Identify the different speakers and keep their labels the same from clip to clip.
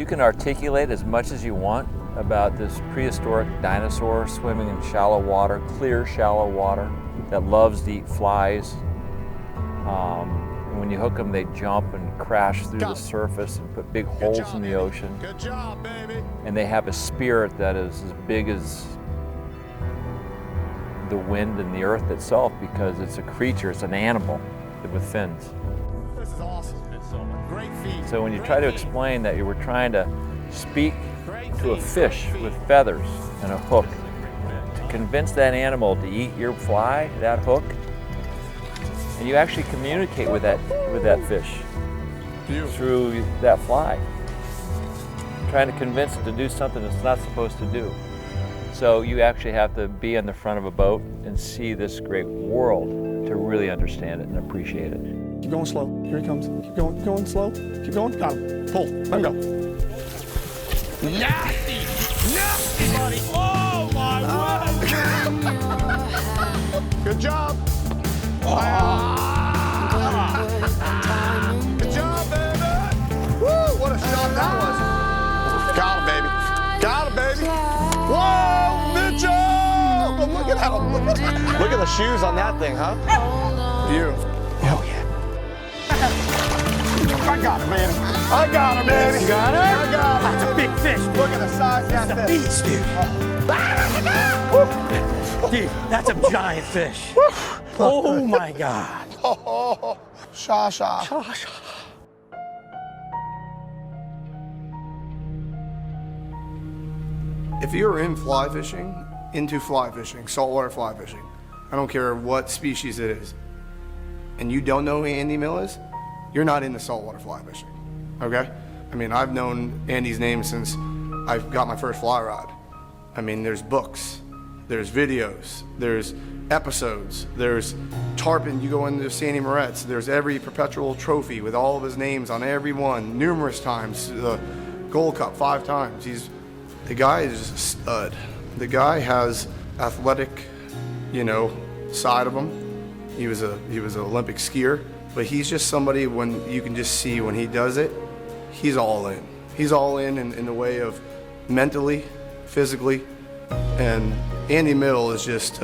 Speaker 1: You can articulate as much as you want about this prehistoric dinosaur swimming in shallow water, clear shallow water, that loves to eat flies. And when you hook them, they jump and crash through the surface and put big holes in the ocean.
Speaker 2: Good job, baby.
Speaker 1: And they have a spirit that is as big as the wind and the earth itself, because it's a creature, it's an animal with fins.
Speaker 2: This is awesome. It's so much. Great feed.
Speaker 1: So when you try to explain that you were trying to speak to a fish with feathers and a hook, to convince that animal to eat your fly, that hook, and you actually communicate with that fish through that fly, trying to convince it to do something it's not supposed to do. So you actually have to be on the front of a boat and see this great world to really understand it and appreciate it.
Speaker 2: Keep going slow. Here he comes. Keep going slow. Keep going. Got him. Pull. Let him go. Nasty! Nasty, buddy! Oh, my word! Good job. Good job, baby! Woo! What a shot that was! Got him, baby! Got him, baby! Whoa, Mitchell! Oh, look at him! Look at the shoes on that thing, huh? Beautiful. Oh yeah! I got him, baby! I got him, baby!
Speaker 3: You got it?
Speaker 2: I got him!
Speaker 3: That's a big fish.
Speaker 2: Look at the size of that fish!
Speaker 3: Beast, dude. Dude, that's a giant fish. Oh my God.
Speaker 2: Oh, Sha-sha.
Speaker 4: If you're into fly fishing, saltwater fly fishing, I don't care what species it is, and you don't know who Andy Mill is, you're not into saltwater fly fishing, okay? I mean, I've known Andy's name since I got my first fly rod. I mean, there's books, there's videos, there's episodes, there's tarpon. You go into Sandy Moretz, there's every perpetual trophy with all of his names on every one, numerous times, the Gold Cup 5 times. The guy is just a stud. The guy has athletic, side of him. He was an Olympic skier, but he's just somebody when you can just see when he does it, he's all in. He's all in the way of mentally, physically, and Andy Mill is just,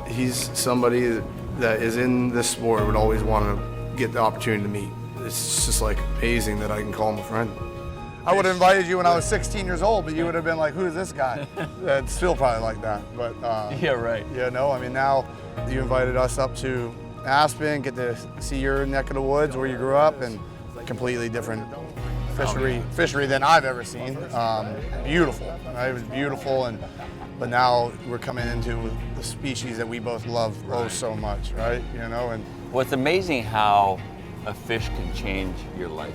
Speaker 4: he's somebody that is in this sport would always want to get the opportunity to meet. It's just like amazing that I can call him a friend.
Speaker 2: I would have invited you when I was 16 years old, but you would have been like, who's this guy? It's still probably like that, but
Speaker 1: Yeah, right.
Speaker 2: I mean, now you invited us up to Aspen, get to see your neck of the woods where you grew up, and completely different fishery than I've ever seen. Beautiful, right? It was beautiful, but now we're coming into the species that we both love so much, right? And
Speaker 1: Well, it's amazing how a fish can change your life.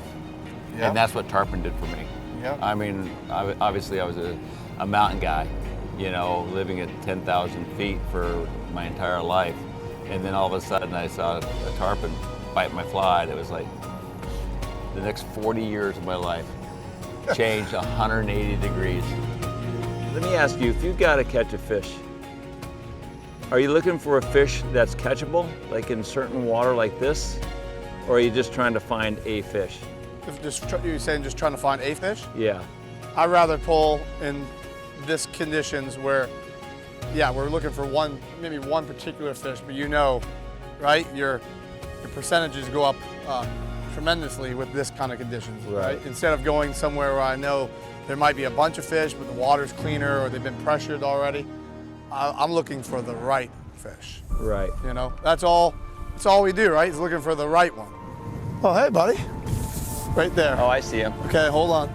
Speaker 2: Yeah.
Speaker 1: And that's what tarpon did for me.
Speaker 2: Yeah.
Speaker 1: I mean, obviously I was a mountain guy, living at 10,000 feet for my entire life. And then all of a sudden I saw a tarpon bite my fly. That was like the next 40 years of my life changed 180 degrees. Let me ask you, if you've got to catch a fish, are you looking for a fish that's catchable, like in certain water like this? Or are you just trying to find a fish?
Speaker 2: you're saying just trying to find a fish?
Speaker 1: Yeah.
Speaker 2: I'd rather pull in this conditions where, we're looking for maybe one particular fish, but right? Your percentages go up tremendously with this kind of conditions, right? Instead of going somewhere where I know there might be a bunch of fish, but the water's cleaner or they've been pressured already, I'm looking for the right fish.
Speaker 1: Right.
Speaker 2: That's all we do, right? Is looking for the right one. Oh, hey, buddy. Right there.
Speaker 1: Oh, I see him.
Speaker 2: Okay, hold on.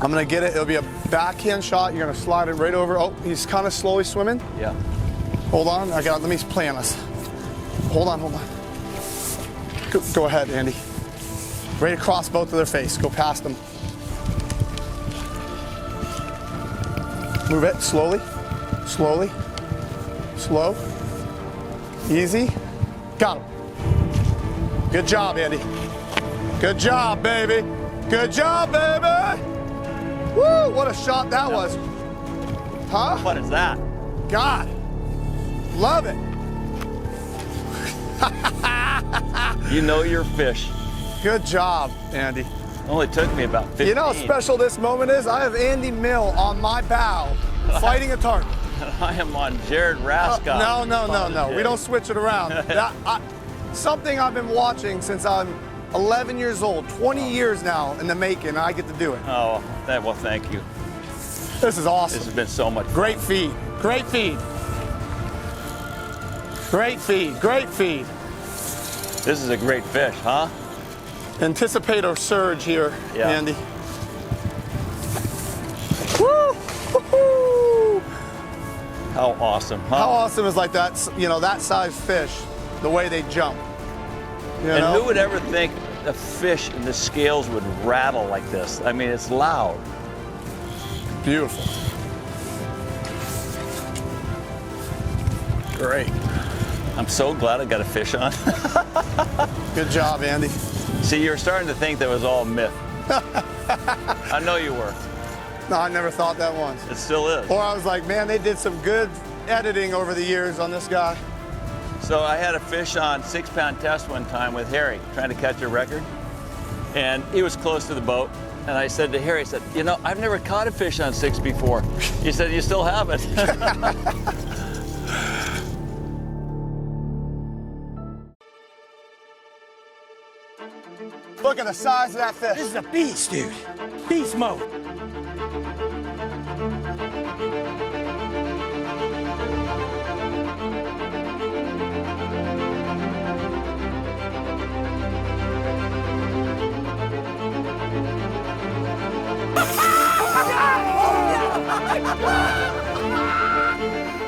Speaker 2: I'm gonna get it. It'll be a backhand shot. You're gonna slide it right over. Oh, he's kind of slowly swimming.
Speaker 1: Yeah.
Speaker 2: Hold on. Let me plan this. Hold on. Go ahead, Andy. Right across both of their face. Go past them. Move it slowly. Slow. Easy. Got him. Good job, Andy. Good job, baby. Good job, baby. Woo, what a shot that was. Huh?
Speaker 1: What is that?
Speaker 2: God, love it.
Speaker 1: You know your fish.
Speaker 2: Good job, Andy.
Speaker 1: Only took me about 15.
Speaker 2: You know how special this moment is? I have Andy Mill on my bow fighting a tarpon.
Speaker 1: I am on Jared Rascott.
Speaker 2: No. We don't switch it around. Something I've been watching since I'm 11 years old, 20 years now in the making, I get to do it.
Speaker 1: Oh, well, thank you.
Speaker 2: This is awesome.
Speaker 1: This has been so much fun.
Speaker 2: Great feed. Great feed. Great feed. Great feed.
Speaker 1: This is a great fish, huh?
Speaker 2: Anticipate our surge here,
Speaker 1: Yeah.
Speaker 2: Andy. Woo! Woo-hoo!
Speaker 1: How awesome, huh?
Speaker 2: How awesome is like that, you know, that size fish, the way they jump. You
Speaker 1: And
Speaker 2: know?
Speaker 1: who would ever think a fish and the scales would rattle like this? I mean, it's loud.
Speaker 2: Beautiful. Great.
Speaker 1: I'm so glad I got a fish on.
Speaker 2: Good job, Andy.
Speaker 1: See, you're starting to think that was all myth. I know you were.
Speaker 2: No, I never thought that once.
Speaker 1: It still is.
Speaker 2: Or I was like, man, they did some good editing over the years on this guy.
Speaker 1: So I had a fish on 6-pound test one time with Harry, trying to catch a record. And he was close to the boat. And I said to Harry, I said, you know, I've never caught a fish on 6 before. He said, you still haven't.
Speaker 2: Look at the size of that
Speaker 3: This
Speaker 2: fish.
Speaker 3: is a beast, dude. Beast mode.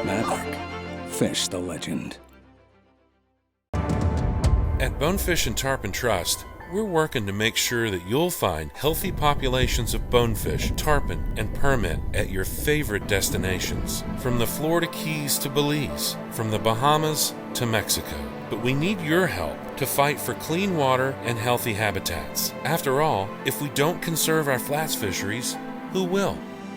Speaker 5: Maverick, fish the legend.
Speaker 6: At Bonefish and Tarpon Trust, we're working to make sure that you'll find healthy populations of bonefish, tarpon, and permit at your favorite destinations. From the Florida Keys to Belize, from the Bahamas to Mexico. But we need your help to fight for clean water and healthy habitats. After all, if we don't conserve our flats fisheries, who will?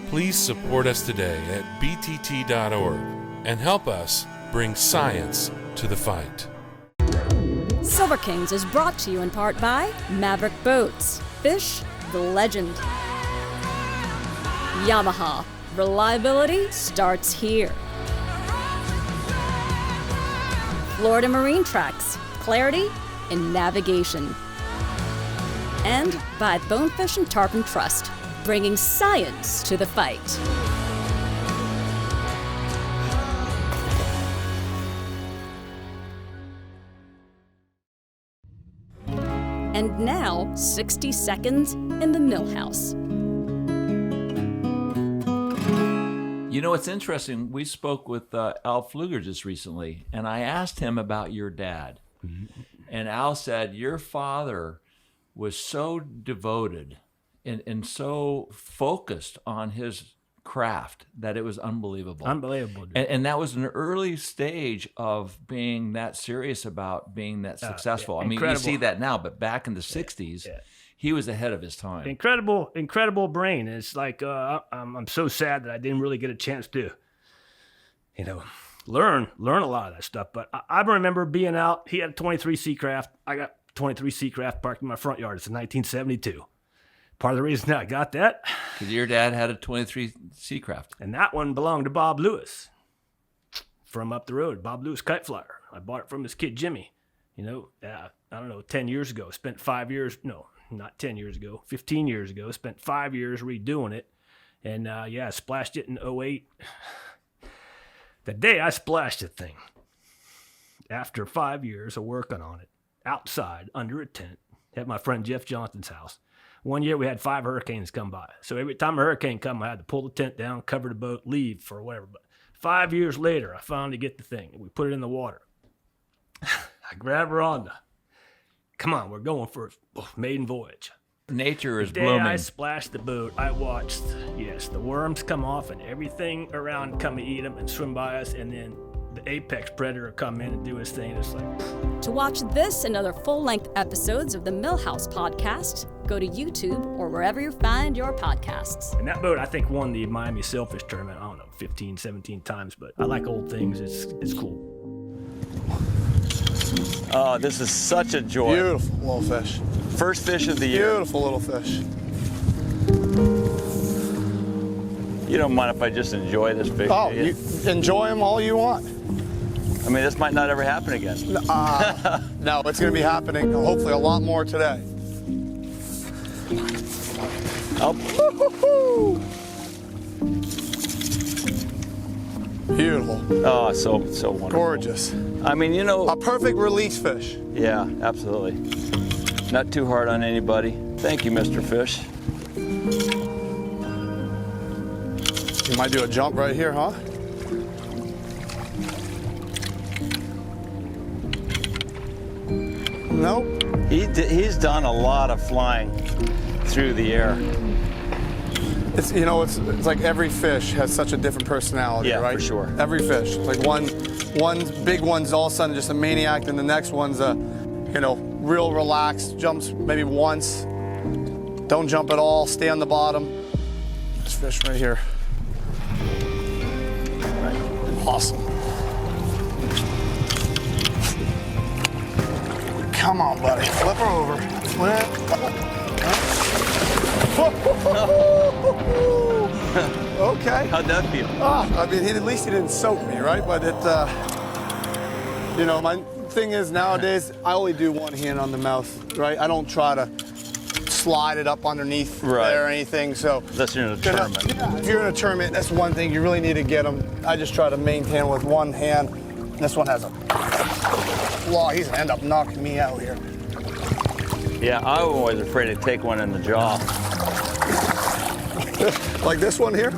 Speaker 6: Please support us today at btt.org and help us bring science to the fight.
Speaker 7: Silver Kings is brought to you in part by Maverick Boats, Fish the Legend. Yamaha, reliability starts here. Florida Marine Tracks, clarity in navigation. And by Bonefish and Tarpon Trust, bringing science to the fight. And now, 60 seconds in the Millhouse.
Speaker 8: You know, it's interesting. We spoke with Al Pfluger just recently, and I asked him about your dad. And Al said, your father was so devoted and so focused on his craft that it was unbelievable.
Speaker 3: Unbelievable. Dude.
Speaker 8: And that was an early stage of being that serious about being that successful.
Speaker 3: Yeah,
Speaker 8: I mean, you
Speaker 3: incredible.
Speaker 8: see that now, but back in the 60s, he was ahead of his time.
Speaker 3: Incredible brain. It's like I'm so sad that I didn't really get a chance to, learn a lot of that stuff. But I remember being out. He had a 23 Seacraft. I got 23 Seacraft parked in my front yard. It's in 1972. Part of the reason I got that,
Speaker 8: Because your dad had a 23 Seacraft.
Speaker 3: and that one belonged to Bob Lewis from up the road. Bob Lewis Kite Flyer. I bought it from his kid Jimmy. I don't know, 10 years ago. Spent 5 years. No, not 10 years ago. 15 years ago. Spent 5 years redoing it. And I splashed it in 08. The day I splashed the thing, after 5 years of working on it, outside, under a tent, at my friend Jeff Johnson's house. One year we had 5 hurricanes come by. So every time a hurricane come, I had to pull the tent down, cover the boat, leave for whatever. But 5 years later, I finally get the thing. We put it in the water. I grab her on come on, we're going for a maiden voyage.
Speaker 8: Nature is
Speaker 3: The day
Speaker 8: blooming.
Speaker 3: I splashed the boat, I watched, the worms come off and everything around come and eat them and swim by us. And then the apex predator come in and do his thing. It's like,
Speaker 7: To watch this and other full-length episodes of the Millhouse podcast, go to YouTube or wherever you find your podcasts.
Speaker 3: and that boat, I think, won the Miami Sailfish Tournament, I don't know, 15, 17 times. But I like old things. It's cool.
Speaker 1: Oh, this is such a joy.
Speaker 2: Beautiful little fish.
Speaker 1: First fish of the year.
Speaker 2: Beautiful little fish.
Speaker 1: You don't mind if I just enjoy this fish?
Speaker 2: Oh,
Speaker 1: do you?
Speaker 2: you enjoy them all you want.
Speaker 1: I mean, this might not ever happen again.
Speaker 2: No, it's going to be happening hopefully a lot more today.
Speaker 1: Oh.
Speaker 2: Beautiful.
Speaker 1: Oh, so wonderful.
Speaker 2: Gorgeous.
Speaker 1: I mean, you know.
Speaker 2: A perfect release fish.
Speaker 1: Yeah, absolutely. Not too hard on anybody. Thank you, Mr. Fish.
Speaker 2: You might do a jump right here, huh? Nope.
Speaker 1: He's done a lot of flying through the air.
Speaker 2: It's, you know, it's like every fish has such a different personality,
Speaker 1: Yeah,
Speaker 2: right?
Speaker 1: for sure.
Speaker 2: Every fish. Like one big one's all of a sudden just a maniac, and the next one's a, you know, real relaxed, jumps maybe once, don't jump at all, stay on the bottom. This fish right here. Right. Awesome. Come on, buddy. Flip her over. Flip. Okay.
Speaker 1: How'd that feel?
Speaker 2: I mean, at least he didn't soak me, right? But it, you know, my thing is nowadays, I only do one hand on the mouth, right? I don't try to slide it up underneath there or anything, so.
Speaker 1: Unless you're in a tournament.
Speaker 2: Yeah, if you're in a tournament, that's one thing, you really need to get them. I just try to maintain with one hand. This one has a flaw, he's gonna end up knocking me out here.
Speaker 1: Yeah, I was always afraid to take one in the jaw.
Speaker 2: Like this one here?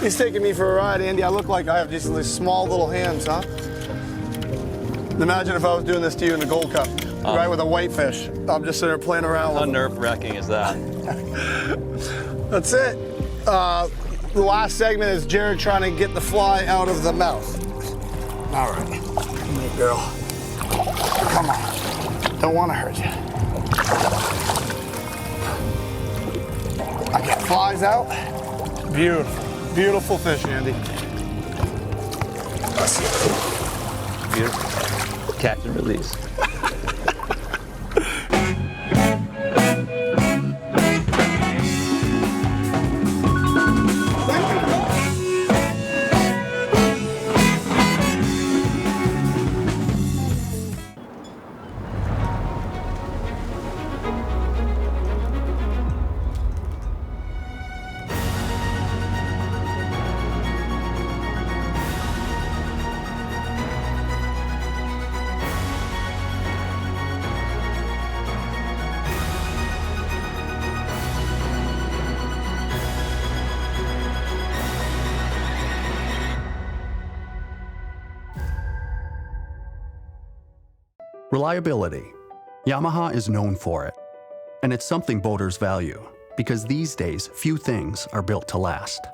Speaker 2: He's taking me for a ride, Andy. I look like I have these small little hands, huh? Imagine if I was doing this to you in the Gold Cup, right, with a whitefish. I'm just sitting there playing around with
Speaker 1: How
Speaker 2: them.
Speaker 1: nerve-wracking is that?
Speaker 2: That's it. The last segment is Jared trying to get the fly out of the mouth. All right, come here, girl. Come on. Don't want to hurt you. I get flies out. Beautiful, beautiful fish, Andy.
Speaker 1: Beautiful. Catch and release.
Speaker 9: Reliability. Yamaha is known for it. And it's something boaters value, because these days, few things are built to last.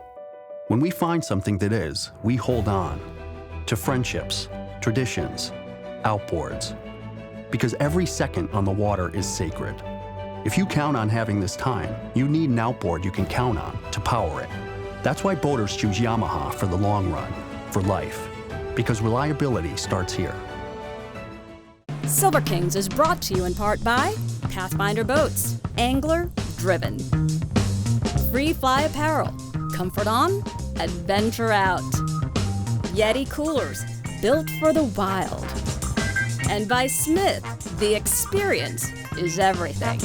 Speaker 9: When we find something that is, we hold on to friendships, traditions, outboards. Because every second on the water is sacred. If you count on having this time, you need an outboard you can count on to power it. That's why boaters choose Yamaha for the long run, for life. Because reliability starts here.
Speaker 7: Silver Kings is brought to you in part by Pathfinder Boats, Angler Driven, Free Fly Apparel, Comfort On, Adventure Out, Yeti Coolers, built for the wild, and by Smith, the experience is everything.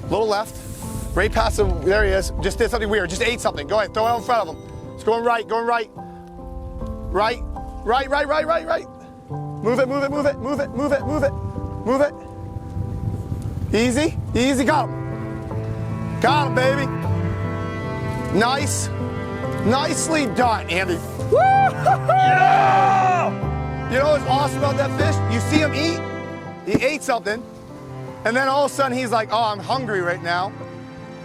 Speaker 2: Little left, right past him, there he is. Just did something weird, just ate something. Go ahead, throw it out in front of him. It's going right, going right. Right, right, right, right, right, right. Move it, move it, move it, move it, move it, move it, move it. Easy, easy, got him. Got him, baby. Nice, nicely done, Andy. Woo! Yeah! You know what's awesome about that fish? You see him eat, he ate something, and then all of a sudden he's like, oh, I'm hungry right now.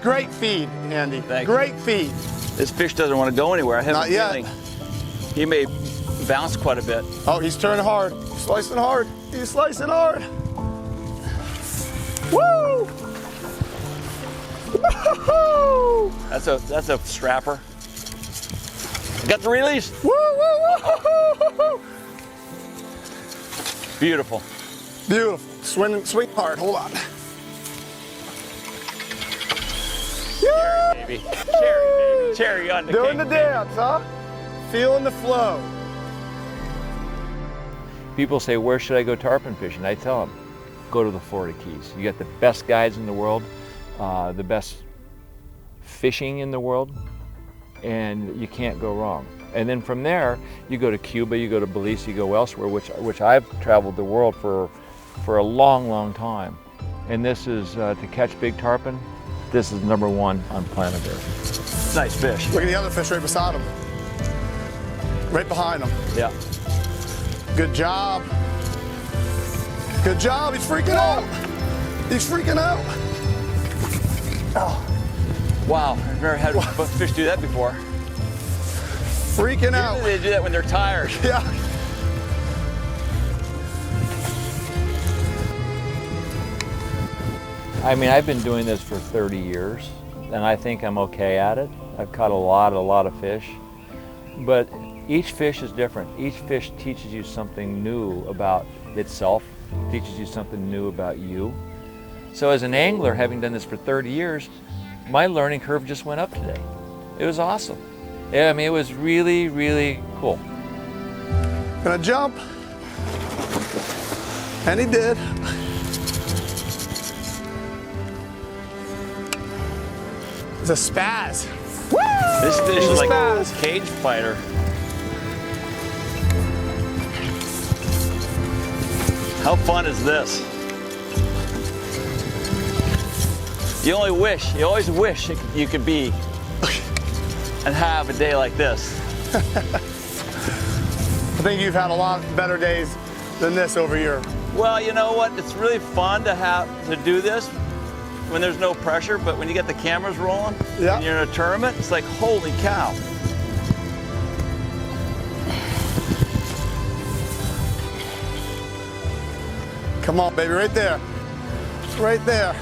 Speaker 2: Great feed, Andy.
Speaker 1: Thank
Speaker 2: Great
Speaker 1: you.
Speaker 2: feed.
Speaker 1: This fish doesn't want to go anywhere. I have
Speaker 2: Not
Speaker 1: a
Speaker 2: yet.
Speaker 1: feeling he may bounce quite a bit.
Speaker 2: Oh, he's turning hard. He's slicing hard. He's slicing hard. Woo! Woo!
Speaker 1: That's a strapper. Got the release.
Speaker 2: Woo, woo, woo!
Speaker 1: Beautiful.
Speaker 2: Beautiful. Swing hard. Hold on.
Speaker 1: Cherry, baby. Cherry, baby. Cherry on the
Speaker 2: Doing
Speaker 1: cake,
Speaker 2: the
Speaker 1: baby.
Speaker 2: dance, huh? Feeling the flow.
Speaker 1: People say, where should I go tarpon fishing? I tell them, go to the Florida Keys. You got the best guides in the world, the best fishing in the world, and you can't go wrong. And then from there, you go to Cuba, you go to Belize, you go elsewhere, which I've traveled the world for a long, long time. And this is, to catch big tarpon, this is number one on planet Earth. Nice fish.
Speaker 2: Look at the other fish right beside him. Right behind him.
Speaker 1: Yeah.
Speaker 2: Good job. Good job. He's freaking out. He's freaking out. Oh.
Speaker 1: Wow, I've never had a fish do that before.
Speaker 2: Freaking out.
Speaker 1: Usually they do that when they're tired.
Speaker 2: Yeah.
Speaker 1: I mean, I've been doing this for 30 years, and I think I'm okay at it. I've caught a lot of fish, but each fish is different. Each fish teaches you something new about itself, teaches you something new about you. So as an angler, having done this for 30 years, my learning curve just went up today. It was awesome. Yeah, I mean, it was really, really cool.
Speaker 2: Gonna jump. And he did. It's a spaz. Woo!
Speaker 1: This fish
Speaker 2: It's
Speaker 1: is
Speaker 2: a
Speaker 1: like
Speaker 2: spaz.
Speaker 1: a cage fighter. How fun is this? You always wish you could be and have a day like this.
Speaker 2: I think you've had a lot better days than this over here.
Speaker 1: Well, you know what? It's really fun to do this when there's no pressure, but when you get the cameras rolling,
Speaker 2: Yeah.
Speaker 1: and you're in a tournament, it's like, holy cow.
Speaker 2: Come on, baby, right there. Right there.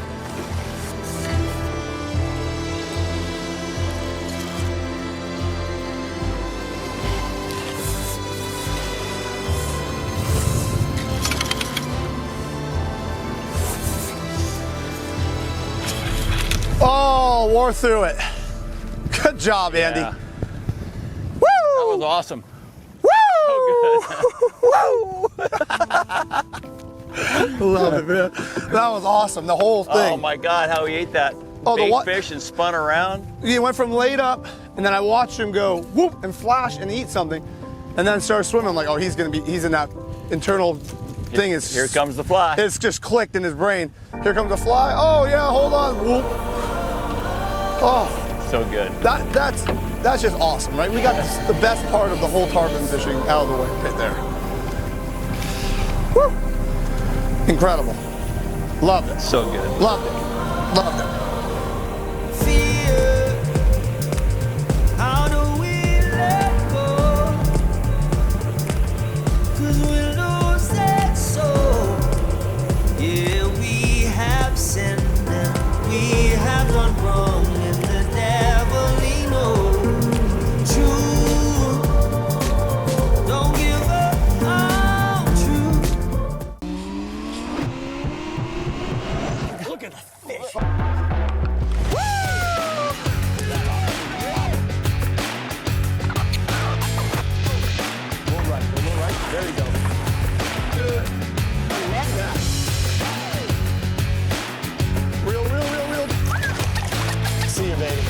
Speaker 2: Oh, wore through it. Good job, Andy.
Speaker 1: Yeah.
Speaker 2: Woo!
Speaker 1: That was awesome.
Speaker 2: Woo! Love it, man. That was awesome, the whole thing.
Speaker 1: Oh my God, how he ate that big fish and spun around.
Speaker 2: He went from laid up, and then I watched him go whoop and flash and eat something, and then started swimming. I'm like, oh, he's in that internal thing.
Speaker 1: Here comes the fly.
Speaker 2: It's just clicked in his brain. Here comes the fly. Oh yeah, hold on. Whoop. Oh,
Speaker 1: So good.
Speaker 2: that's just awesome, right? We got the best part of the whole tarpon fishing out of the way right there. Woo! Incredible. Loved it.
Speaker 1: So good.
Speaker 2: Loved it. Loved it.
Speaker 10: How do we let go? 'Cause we lose that soul. Yeah, we have sinned and we have done wrong, and the devil he knows. True, don't give up on true.
Speaker 2: Look at the fish. There you go. Good. I love that. Real. See you, baby.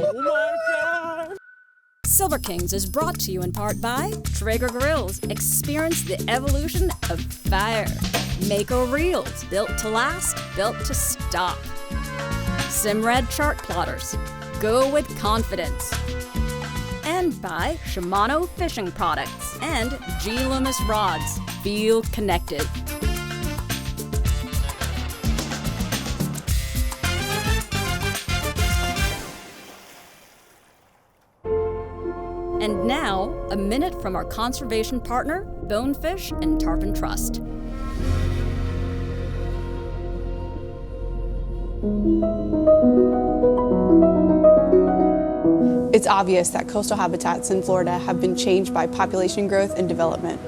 Speaker 2: Oh my God.
Speaker 7: Silver Kings is brought to you in part by Traeger Grills. Experience the evolution of fire. Mako Reels, built to last, built to stop. Simrad Chart Plotters. Go with confidence. And by Shimano Fishing Products and G. Loomis Rods. Feel connected. And now, A minute from our conservation partner, Bonefish and Tarpon Trust.
Speaker 11: It's obvious that coastal habitats in Florida have been changed by population growth and development.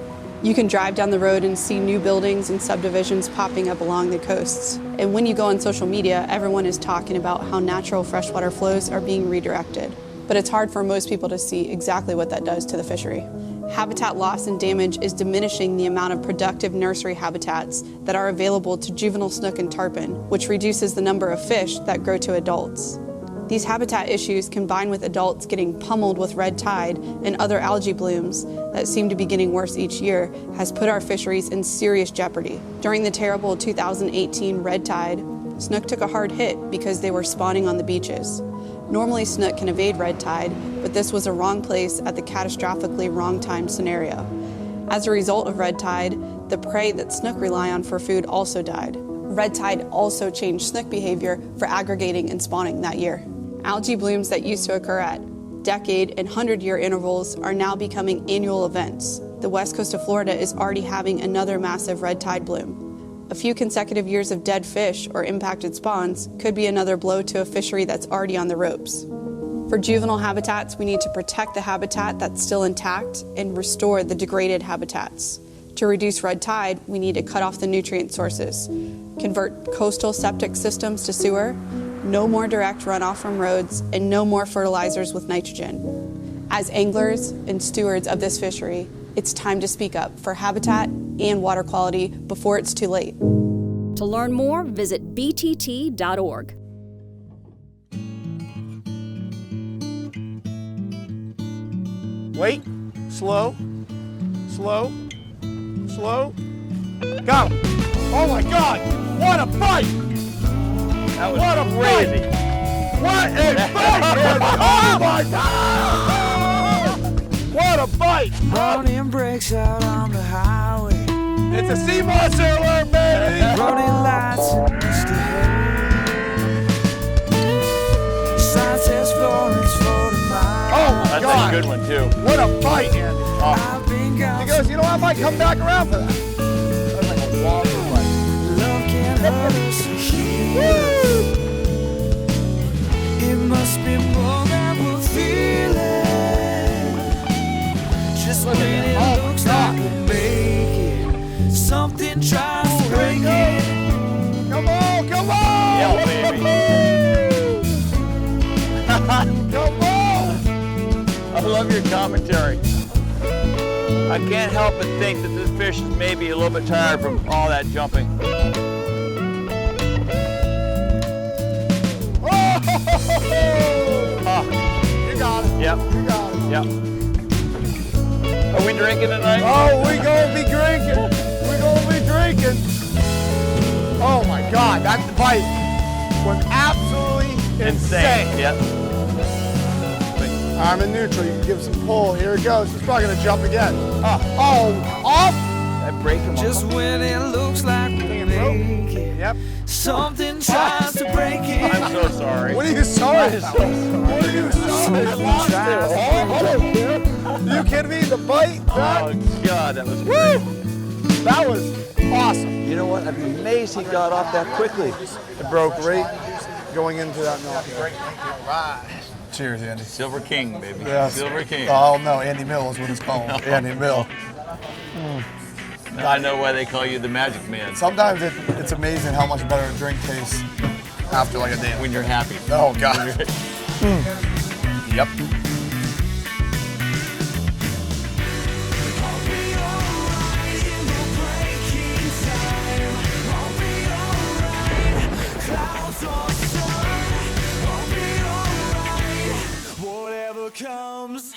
Speaker 11: You can drive down the road and see new buildings and subdivisions popping up along the coasts. And when you go on social media, everyone is talking about how natural freshwater flows are being redirected. But it's hard for most people to see exactly what that does to the fishery. Habitat loss and damage is diminishing the amount of productive nursery habitats that are available to juvenile snook and tarpon, which reduces the number of fish that grow to adults. These habitat issues, combined with adults getting pummeled with red tide and other algae blooms that seem to be getting worse each year, has put our fisheries in serious jeopardy. During the terrible 2018 red tide, snook took a hard hit because they were spawning on the beaches. Normally, snook can evade red tide, but this was a wrong place at the catastrophically wrong time scenario. As a result of red tide, the prey that snook rely on for food also died. Red tide also changed snook behavior for aggregating and spawning that year. Algae blooms that used to occur at decade and 100-year intervals are now becoming annual events. The west coast of Florida is already having another massive red tide bloom. A few consecutive years of dead fish or impacted spawns could be another blow to a fishery that's already on the ropes. For juvenile habitats, we need to protect the habitat that's still intact and restore the degraded habitats. To reduce red tide, we need to cut off the nutrient sources, convert coastal septic systems to sewer, no more direct runoff from roads, and no more fertilizers with nitrogen. As anglers and stewards of this fishery, it's time to speak up for habitat and water quality before it's too late.
Speaker 7: To learn more, visit btt.org.
Speaker 2: Wait, slow, slow, slow. Got him. Oh my God, what a bite!
Speaker 1: That was
Speaker 2: What a
Speaker 1: crazy.
Speaker 2: What a bite, man! Oh my God! What a bite!
Speaker 10: Morning breaks out on the highway.
Speaker 2: It's a sea monster alert, baby!
Speaker 10: Running lights in Mr. Hay. Sign says Florence 40 miles.
Speaker 2: Oh my
Speaker 1: That's
Speaker 2: God!
Speaker 1: a good one too.
Speaker 2: What a bite, Andy!
Speaker 10: I've been gone.
Speaker 2: He goes, you know, I might come back around for that. That's like a walker bite.
Speaker 10: Love can't hurt us or heal. It must be more than we're feeling. Just when it looks like we'll make it, something tries to break it.
Speaker 2: Come on, come on!
Speaker 1: Yeah, baby.
Speaker 2: Come on!
Speaker 1: I love your commentary. I can't help but think that this fish is maybe a little bit tired from all that jumping.
Speaker 2: Oh, you got it.
Speaker 1: Yep.
Speaker 2: You got it.
Speaker 1: Yep. Are we drinking tonight?
Speaker 2: Oh, we gonna be drinking. We gonna be drinking. Oh my God, that bite was absolutely insane.
Speaker 1: Yep.
Speaker 2: I'm in neutral. You can give some pull. Here it goes. He's probably gonna jump again. Oh, off.
Speaker 1: That break him
Speaker 10: Just
Speaker 1: off.
Speaker 10: when it looks like we'll make it,
Speaker 2: Yep.
Speaker 10: something tries to break it.
Speaker 1: I'm so sorry.
Speaker 2: What are you sorry
Speaker 1: I'm
Speaker 2: about?
Speaker 1: so sorry.
Speaker 2: What are you sorry about? You kidding me? The bite?
Speaker 1: Oh God, that was great.
Speaker 2: That was awesome.
Speaker 1: You know what? I'm amazed he got off that quickly.
Speaker 2: It broke right going into that knot. Cheers, Andy.
Speaker 1: Silver King, baby.
Speaker 2: Yes.
Speaker 1: Silver King.
Speaker 2: Oh no, Andy Mill is what it's called. Andy Mill.
Speaker 1: I know why they call you the Magic Man.
Speaker 2: Sometimes it's amazing how much better a drink tastes after like a day.
Speaker 1: When you're happy.
Speaker 2: Oh God. Yep.
Speaker 10: Whatever comes.